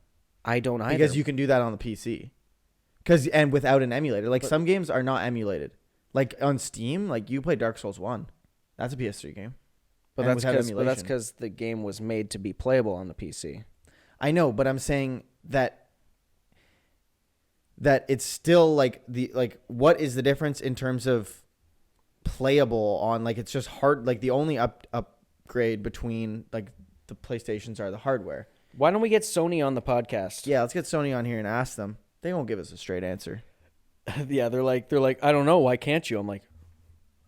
I don't either. Because you can do that on the PC. And without an emulator. Like some games are not emulated. Like on Steam, like you play Dark Souls 1. That's a PS3 game. But that's because the game was made to be playable on the PC. I know, but I'm saying that it's still like what is the difference in terms of playable on like it's just hard like the only upgrade between like the PlayStations are the hardware. Why don't we get Sony on the podcast? Yeah, let's get Sony on here and ask them. They won't give us a straight answer. Yeah, they're like, I don't know. Why can't you? I'm like,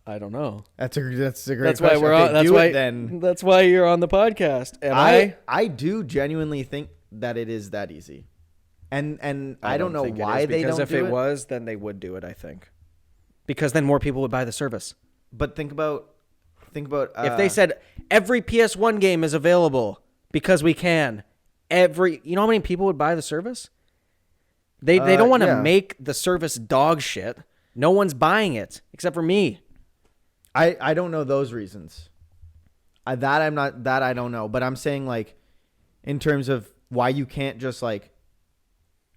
I don't know. That's a great That's question. why we're Okay, on. That's do why. it then. That's why you're on the podcast. And I do genuinely think that it is that easy, and I don't know why they don't do it. Because if it was, then they would do it. I think because then more people would buy the service. But think about If they said every PS1 game is available because we can, you know how many people would buy the service? They don't want to make the service dog shit. No one's buying it except for me. I don't know those reasons. I don't know. But I'm saying like in terms of why you can't just like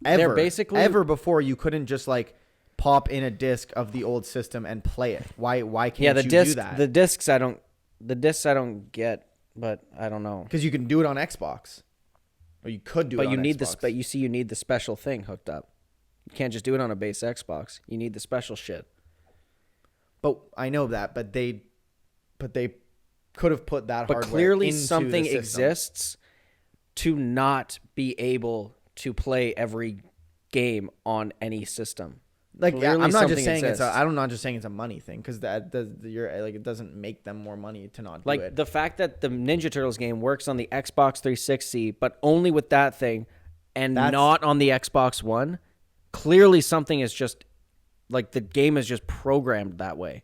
ever before you couldn't just like pop in a disc of the old system and play it. Why can't you do that? The discs I don't get, but I don't know. Because you can do it on Xbox. Or you could do it on Xbox. But you need the special thing hooked up. You can't just do it on a base Xbox. You need the special shit. But I know that, but they could have put that hardware. But clearly into something the system. exists to not be able to play every game on any system. Like Clearly I'm not just something saying exists. I'm not just saying it's a money thing because it doesn't make them more money to not do Like it. the fact that the Ninja Turtles game works on the Xbox 360, but only with that thing, and not on the Xbox One. Clearly, something is just like the game is just programmed that way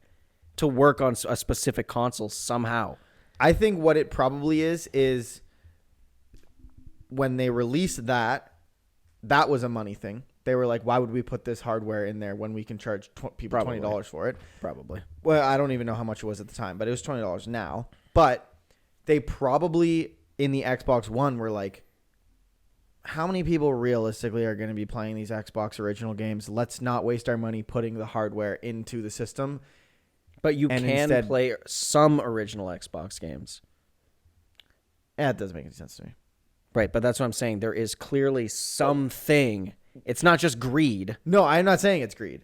to work on a specific console somehow. I think what it probably is when they released that was a money thing. They were like, why would we put this hardware in there when we can charge people $20 for it? Probably. Well, I don't even know how much it was at the time, but it was $20 now. But they probably, in the Xbox One, were like, how many people realistically are going to be playing these Xbox original games? Let's not waste our money putting the hardware into the system. But you can play some original Xbox games. Yeah, it doesn't make any sense to me. Right, but that's what I'm saying. There is clearly something. It's not just greed. No, I'm not saying it's greed.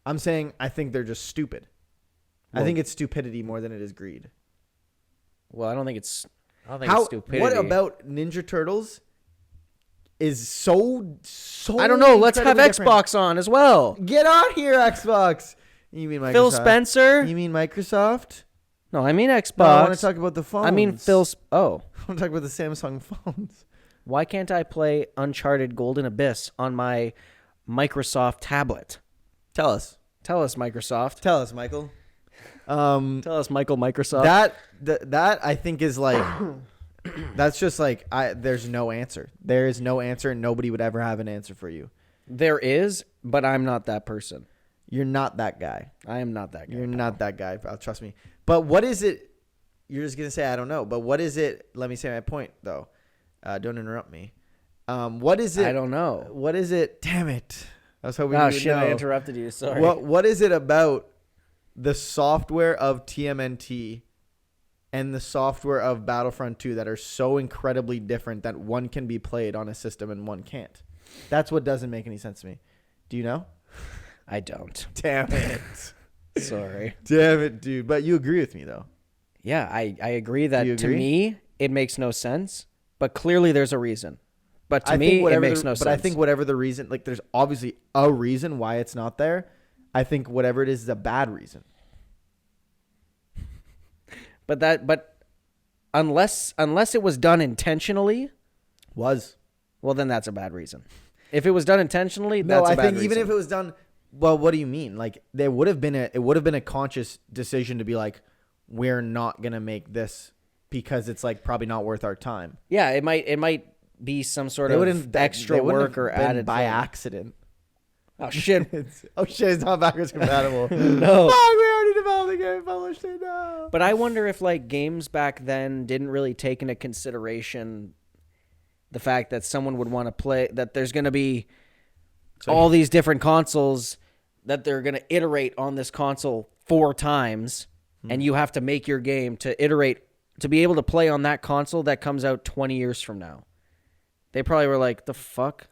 I'm saying I think they're just stupid. Well, I think it's stupidity more than it is greed. Well, I don't think it's stupidity. What about Ninja Turtles is so I don't know. Let's have different. Xbox on as well. Get on here, Xbox. You mean Microsoft? Phil Spencer? You mean Microsoft? No, I mean Xbox. No, I want to talk about the phones. I mean Oh. I want to talk about the Samsung phones. Why can't I play Uncharted Golden Abyss on my Microsoft tablet? Tell us, Microsoft. Tell us, Michael. Tell us, Microsoft. That I think is like, that's just like, there's no answer. There is no answer, and nobody would ever have an answer for you. There is, but I'm not that person. You're not that guy. I am not that guy. You're not that guy, pal. Trust me. But what is it? you're just gonna say I don't know. But what is it? Let me say my point though. Don't interrupt me. What is it? I don't know. What is it? Damn it! I was hoping you Oh would shit! know. I interrupted you. Sorry. What is it about the software of TMNT and the software of Battlefront 2 that are so incredibly different that one can be played on a system and one can't? That's what doesn't make any sense to me. Do you know? I don't. Damn it. Sorry. Damn it, dude. But you agree with me, though. Yeah, I agree that Do you to agree? me it makes no sense, but clearly there's a reason. But to I me, think it whatever makes the- no but sense. I think whatever the reason, like there's obviously a reason why it's not there. I think whatever it is a bad reason. But unless it was done intentionally, Well, then that's a bad reason. If it was done intentionally, no, that's a I bad think reason. even if it was done, well, what do you mean? Like it would have been a conscious decision to be like, we're not gonna make this because it's like probably not worth our time. Yeah, it might be some sort They of wouldn't extra they wouldn't work have or been added by thing. accident. Oh shit. It's not backwards compatible. No. Fuck, we already developed the game, published it. No. But I wonder if like games back then didn't really take into consideration the fact that someone would want to play, that there's going to be all these different consoles, that they're going to iterate on this console 4 times, and you have to make your game to iterate to be able to play on that console that comes out 20 years from now. They probably were like, the fuck?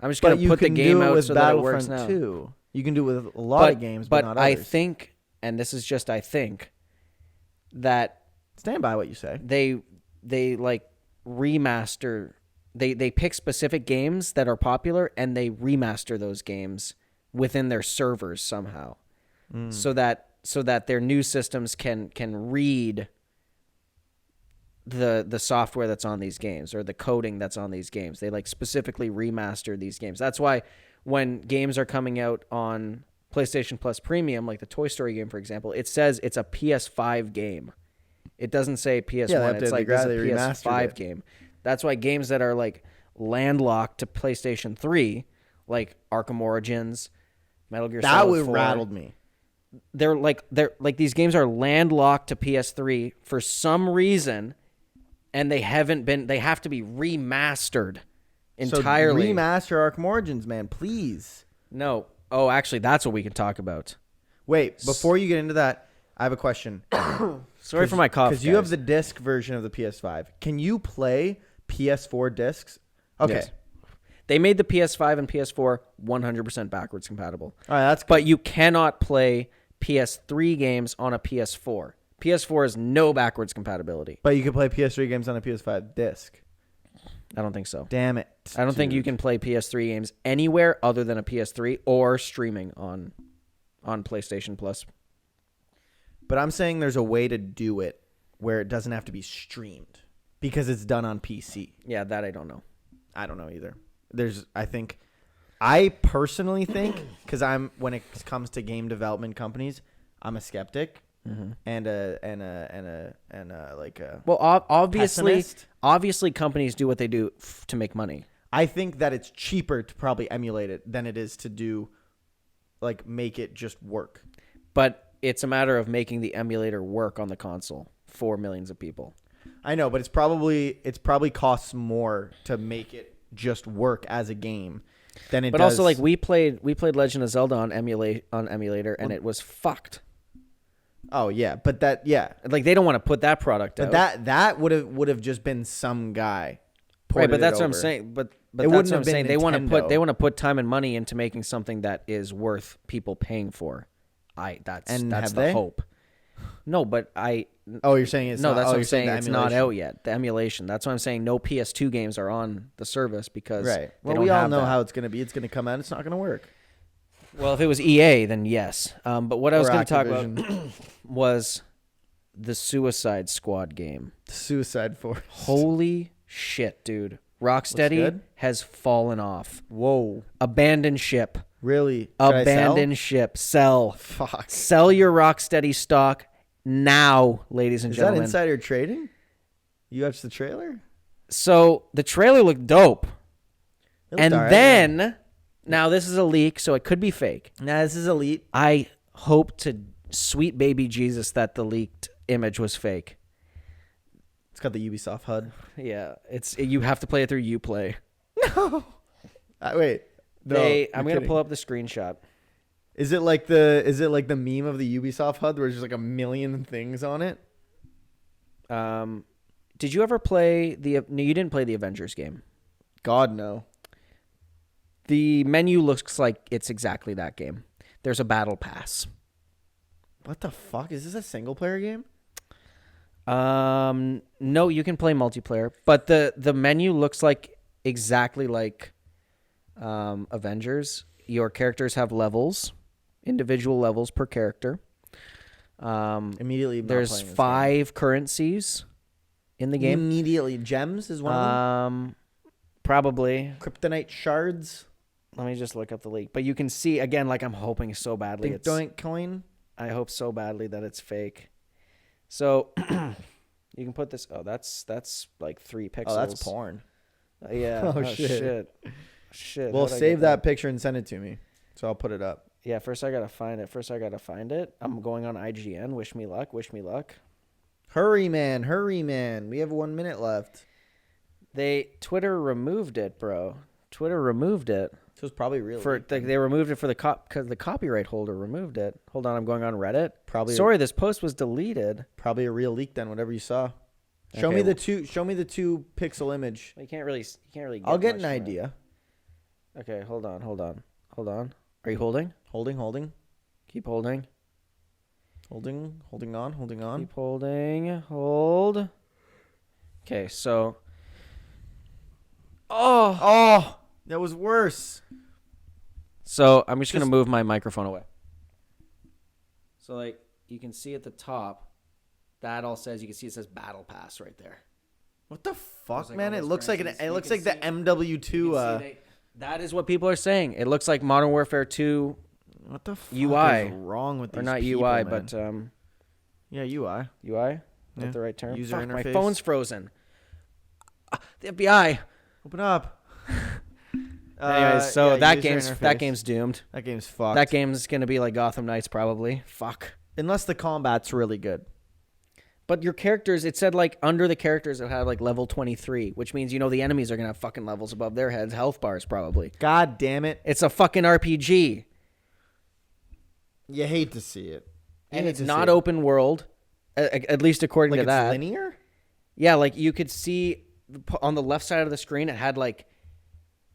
I'm just going But to you put the can game do it out with so that it works Battlefront now. 2. You can do it with a lot of games, but not I others. think, and this is just I think, that Stand by what you say. they like remaster. They pick specific games that are popular and they remaster those games within their servers somehow, so that their new systems can read the software that's on these games or the coding that's on these games. They like specifically remaster these games. That's why when games are coming out on PlayStation Plus Premium, like the Toy Story game, for example, it says it's a PS5 game. It doesn't say PS1. Yeah, It's like it's a they remastered PS5 it. game. That's why games that are like landlocked to PlayStation 3, like Arkham Origins, Metal Gear That Solid would 4, rattled me. they're like these games are landlocked to PS3 for some reason, and they have to be remastered entirely. So remaster Arkham Origins, man, please. No. Oh, actually, that's what we can talk about. Wait, before you get into that, I have a question. Sorry for my cough. Because you have the disc version of the PS5. Can you play PS4 discs? Okay. Yes. They made the PS5 and PS4 100% backwards compatible. All right, that's good. But you cannot play PS3 games on a PS4. PS4 has no backwards compatibility. But you can play PS3 games on a PS5 disc. I don't think so. Damn it. I don't think you can play PS3 games anywhere other than a PS3 or streaming on PlayStation Plus. But I'm saying there's a way to do it where it doesn't have to be streamed because it's done on PC. Yeah, that I don't know. I don't know either. I personally think, because when it comes to game development companies, I'm a skeptic and a Well, pessimist. obviously companies do what they do to make money. I think that it's cheaper to probably emulate it than it is to do, like, make it just work. But it's a matter of making the emulator work on the console for millions of people. I know, but it's probably costs more to make it just work as a game than it But does. also, like we played Legend of Zelda on emulator, and it was fucked. Oh yeah, but that Like they don't want to put that product out. but that would have just been some guy. Right, but ported it that's what I'm over. saying. But It that's wouldn't what I'm have been saying. Nintendo. They want to put time and money into making something that is worth people paying for. That's And have the they? hope. No, but Oh, you're saying it's no. not, That's oh, what I'm you're saying. the It's not emulation. out yet. The emulation. That's why I'm saying no PS2 games are on the service because Right. they Well, don't we all have know that. how it's gonna be. It's gonna come out. It's not gonna work. Well, if it was EA, then yes. But what I was Or going to talk about Activision. was the Suicide Squad game. Suicide Force. Holy shit, dude. Rocksteady good? has fallen off. Whoa. Abandoned ship. Really? Should I sell? Abandoned ship. Sell. Fuck. Sell your Rocksteady stock now, ladies and Is that gentlemen. insider trading? You watched the trailer? So the trailer looked dope. It looked And alright, then, now this is a leak, so it could be fake. yeah. Nah, this is elite. I hope to sweet baby Jesus that the leaked image was fake. It's got the Ubisoft HUD. Yeah, you have to play it through Uplay. No. Wait. No, I'm gonna pull up the screenshot. Is it like the meme of the Ubisoft HUD where there's just like a million things on it? Did you ever play No, you didn't play the Avengers game. God no. The menu looks like it's exactly that game. There's a battle pass. What the fuck? Is this a single player game? No, you can play multiplayer, but the menu looks like exactly like Avengers. Your characters have levels, individual levels per character. Immediately, there's 5 currencies in the game. Immediately, gems is one of them. Probably Kryptonite shards. Let me just look up the leak. But you can see again, like I'm hoping so badly. Dink doink coin. I hope so badly that it's fake. So you can put this. Oh, that's like 3 pixels. Oh, that's porn. Yeah. Oh, shit. Shit. Well, save that picture and send it to me, so I'll put it up. Yeah. First, I gotta find it. I'm going on IGN. Wish me luck. Hurry, man. We have 1 minute left. Twitter removed it, bro. Twitter removed it. So it's probably real. They removed it for because the copyright holder removed it. Hold on, I'm going on Reddit. Probably. Sorry, this post was deleted. Probably a real leak then. Whatever you saw. Okay. Show me the 2 pixel image. You can't really. I'll get an idea. Okay, hold on. Are you holding? Holding. Keep holding. Holding on. Keep holding. Hold. Okay, so. Oh, that was worse. So I'm just gonna move my microphone away. So like you can see at the top, that all says, you can see it says Battle Pass right there. What the fuck, like man? all It those looks like currencies. it You looks can like the see- MW2 That is what people are saying. It looks like Modern Warfare 2 what the fuck UI. is wrong with these or not people, UI, man? but yeah, UI. UI. Is Yeah. that the right term? User Fuck, my interface. phone's frozen. The FBI. Open up. Anyways, so yeah, that user interface. game's doomed. That game's fucked. That game's gonna be like Gotham Knights probably. Fuck. Unless the combat's really good. But your characters, it said like under the characters it had like level 23, which means the enemies are gonna have fucking levels above their heads, health bars probably. God damn it. It's a fucking RPG. You hate to see it. And it's not open world, at least according like to that. It's linear? Yeah, like you could see on the left side of the screen, it had like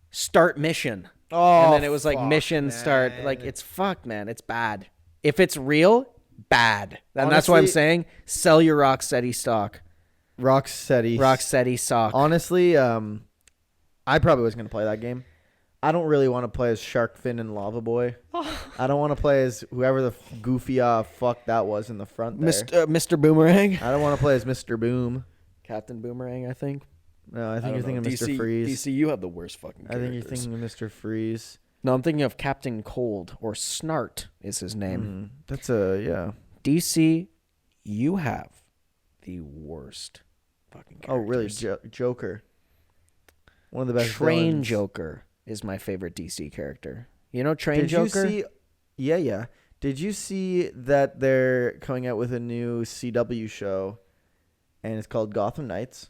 start mission. Oh, and then it was like fuck, mission man. start. Like it's fucked, man. It's bad. If it's real, bad. And that's why I'm Honestly- saying sell your Rocksteady stock. Rocksteady stock. Honestly, I probably was going to play that game. I don't really want to play as Shark Fin and Lava Boy. I don't want to play as whoever the goofy fuck that was in the front there. Mr. Boomerang. I don't want to play as Mr. Boom. Captain Boomerang, I think. No, I think you're thinking of Mr. Freeze. DC, you have the worst fucking I think you're thinking of Mr. Freeze. No, I'm thinking of Captain Cold, or Snart is his name. That's yeah. DC, you have the worst fucking characters. Oh, really? Joker. One of the best Train villains. Joker is my favorite DC character. You know Train Did Joker? you see? Yeah. Did you see that they're coming out with a new CW show, and it's called Gotham Knights?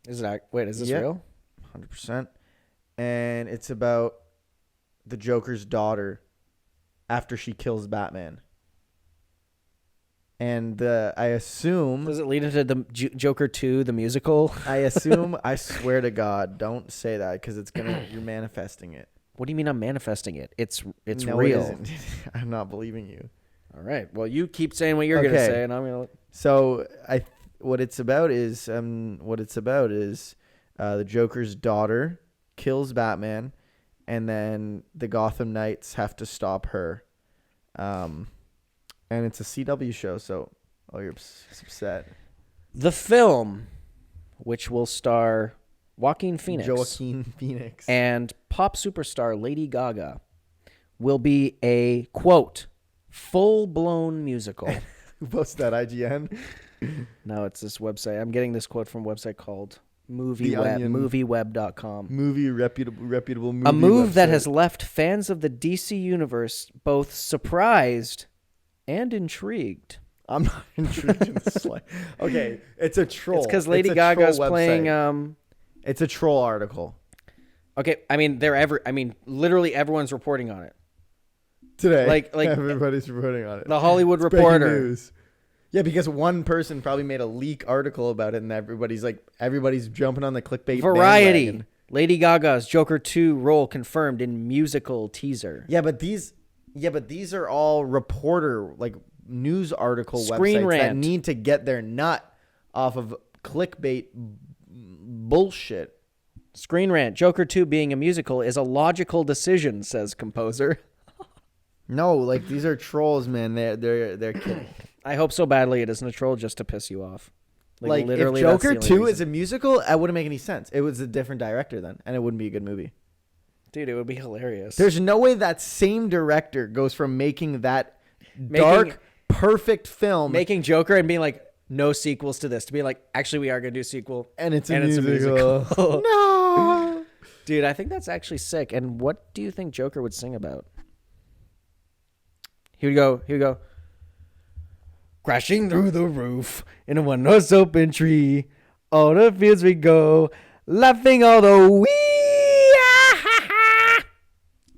Is this Yeah. real? 100%. And it's about the Joker's daughter after she kills Batman. And I assume... Does it lead into the Joker 2, the musical? I swear to God, don't say that because you're manifesting it. What do you mean I'm manifesting it? It's No, real. It isn't. I'm not believing you. All right. Well, you keep saying what you're going to Okay. say, and I'm going to... So what it's about is the Joker's daughter kills Batman, and then the Gotham Knights have to stop her. And it's a CW show, so you're upset. The film, which will star Joaquin Phoenix and pop superstar Lady Gaga, will be a, quote, full-blown musical. Who posted that, IGN? No, it's this website. I'm getting this quote from a website called Onion. movieweb.com. Reputable movie A move that website. has left fans of the DC universe both surprised and intrigued. I'm not intrigued in the slight. Okay, it's a troll. It's because Lady a Gaga's troll playing. website. It's a troll article Okay, I mean literally everyone's reporting on it. today. Like everybody's reporting on it. The Hollywood It's breaking Reporter. news. Yeah, because one person probably made a leak article about it, and everybody's jumping on the clickbait. Variety. bandwagon. Lady Gaga's Joker 2 role confirmed in musical teaser. Yeah, but these are all reporter news article Screen websites that Rant. need to get their nut off of clickbait bullshit. Screen Rant. Joker 2 being a musical is a logical decision, says composer. No, these are trolls, man. They're kidding. I hope so badly it isn't a troll just to piss you off. If Joker 2 is a musical, that wouldn't make any sense. It was a different director then, and it wouldn't be a good movie. Dude, it would be hilarious. There's no way that same director goes from making that dark, perfect film, making Joker and being like, no sequels to this, to be like, actually, we are going to do a sequel. and it's a musical. No. Dude, I think that's actually sick. And what do you think Joker would sing about? Here we go. Crashing through the roof in a one-horse open tree. All the fields we go, laughing all the way.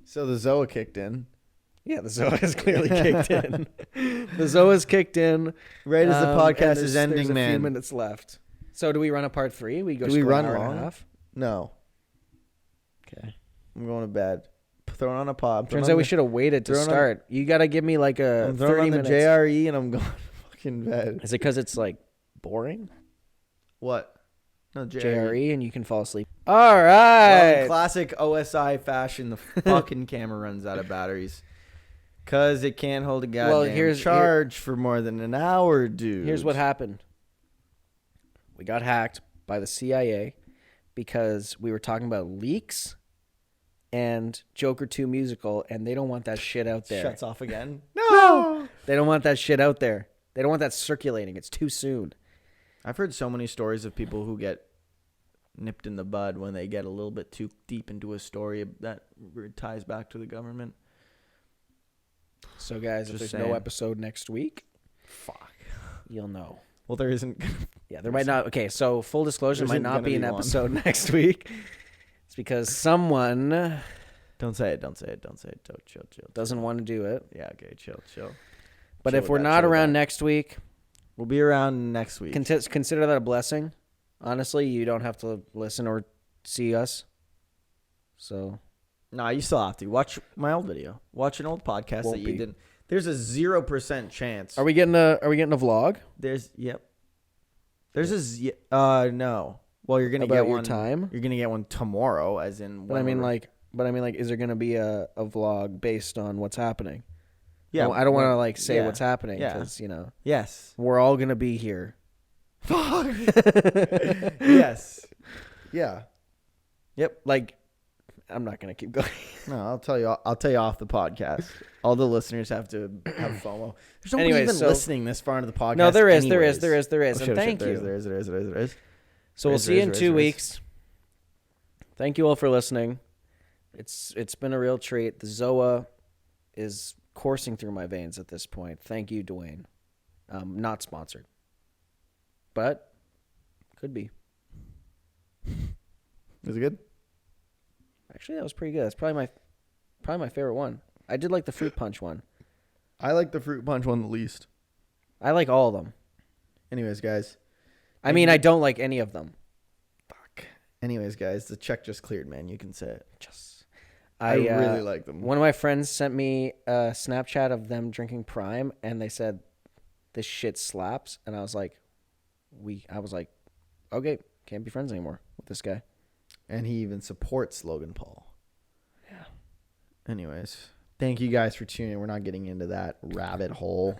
So the Zoa kicked in. Yeah, the Zoa has clearly kicked in. The Zoa's kicked in. Right as the podcast and is ending, there's a man. few minutes left. So do we run a part 3? We go. Do we run an hour long? and a half? No. Okay. I'm going to bed. Throwing on a pod. Turns out we should have waited to start. You got to give me like a I'm 30 throwing on the minutes. JRE and I'm going to fucking bed. Is it because it's like boring? What? No, JRE and you can fall asleep. All Well, right. in classic O.S.I. fashion, the fucking camera runs out of batteries. Because it can't hold a goddamn charge for more than an hour, dude. Here's what happened. We got hacked by the CIA because we were talking about leaks and Joker 2 musical, and they don't want that shit out there. Shuts off again. No! They don't want that shit out there. They don't want that circulating. It's too soon. I've heard so many stories of people who get nipped in the bud when they get a little bit too deep into a story that ties back to the government. So, guys, Just if there's saying. no episode next week, Fuck. you'll know. Well, there isn't. Yeah, there might not. Okay, so full disclosure, There might isn't not gonna be an be one. episode next week. It's because someone Don't say it. Don't say it. Don't say it. Don't chill. doesn't want to do it. Yeah, okay. Chill. But Chill if with we're that, not chill with around that. next week, We'll be around next week. consider that a blessing. Honestly, you don't have to listen or see us. So, Nah, you still have to. Watch my old video. Watch an old podcast Won't that you be. didn't. There's a 0% chance. are we getting a vlog Yep. No. Well, you're gonna about get your one. time? You're gonna get one tomorrow, as in. But I mean, whenever- is there going to be a vlog based on what's happening? Yeah. I don't want to say yeah. what's happening Yeah. because Yes. we're all going to be here. Fuck. Yes. Yeah. Yep. Like, I'm not going to keep going. No, I'll tell you. I'll tell you off the podcast. All the listeners have to have FOMO. There's nobody Anyways, even so- listening this far into the podcast. No, there is. anyways. Oh, Oh, and shit, thank you. There is. So we'll see you in 2 weeks. Thank you all for listening. It's been a real treat. The Zoa is coursing through my veins at this point. Thank you, Dwayne. Not sponsored, but could be. Is it good? Actually, that was pretty good. That's probably my favorite one. I did like the fruit punch one. I like the fruit punch one the least. I like all of them. Anyways, guys. I mean, I don't like any of them. Fuck. Anyways, guys, the check just cleared, man. You can say it. I really like them. One of my friends sent me a Snapchat of them drinking Prime, and they said, "This shit slaps." And I was like, okay, can't be friends anymore with this guy. And he even supports Logan Paul. Yeah. Anyways, thank you guys for tuning in. We're not getting into that rabbit hole.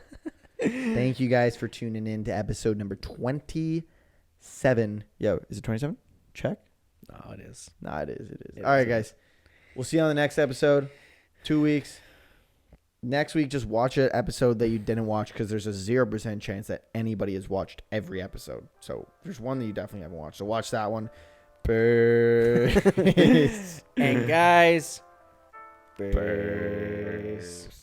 Thank you guys for tuning in to episode number 27. Yo, is it 27? Check. No, it is. Nah, it is. It All right, is. guys. We'll see you on the next episode. 2 weeks. Next week, just watch an episode that you didn't watch because there's a 0% chance that anybody has watched every episode. So there's one that you definitely haven't watched. So watch that one. Peace. And guys, Peace.